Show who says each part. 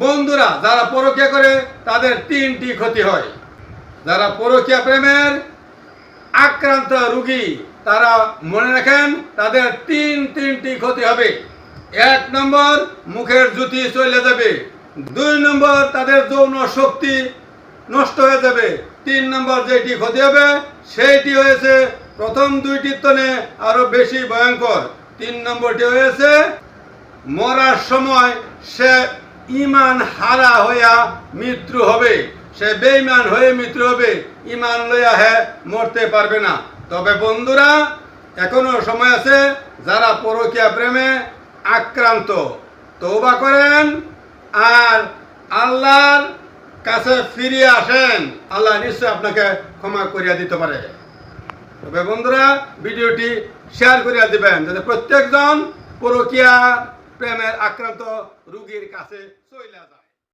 Speaker 1: বন্ধুরা, যারা পরকীয়া করে তাদের তিনটি ক্ষতি হয়। যারা পরকীয়া প্রেমের আক্রান্ত রোগী তারা মনে রাখেন তাদের তিনটি ক্ষতি হবে। 1 নম্বর, মুখের জুতি চলে যাবে। 2 নম্বর, তাদের যৌন শক্তি নষ্ট হয়ে যাবে। 3 নম্বর যেটি ক্ষতি হবে সেইটি হয়েছে প্রথম দুইটির তনে আরো বেশি ভয়ঙ্কর। 3 নম্বরটি হয়েছে মরার সময় সে ইমান হারা হইয়া মৃত্যু হবে। সে বেঈমান হয়ে মৃত্যু হবে, ইমান লইয়া মরতে পারবে না। তবে বন্ধুরা, এখনো সময় আছে। যারা পরকীয়া প্রেমে আক্রান্ত, তওবা করেন আর আল্লাহর কাছে ফিরে আসেন। আল্লাহ নিশ্চয় আপনাকে ক্ষমা করিয়া দিতে পারে। তবে বন্ধুরা, ভিডিওটি শেয়ার করিয়া দিবেন যাতে প্রত্যেকজন পরকীয়া প্রেমের আক্রান্ত রোগীর কাছে চলে যায়।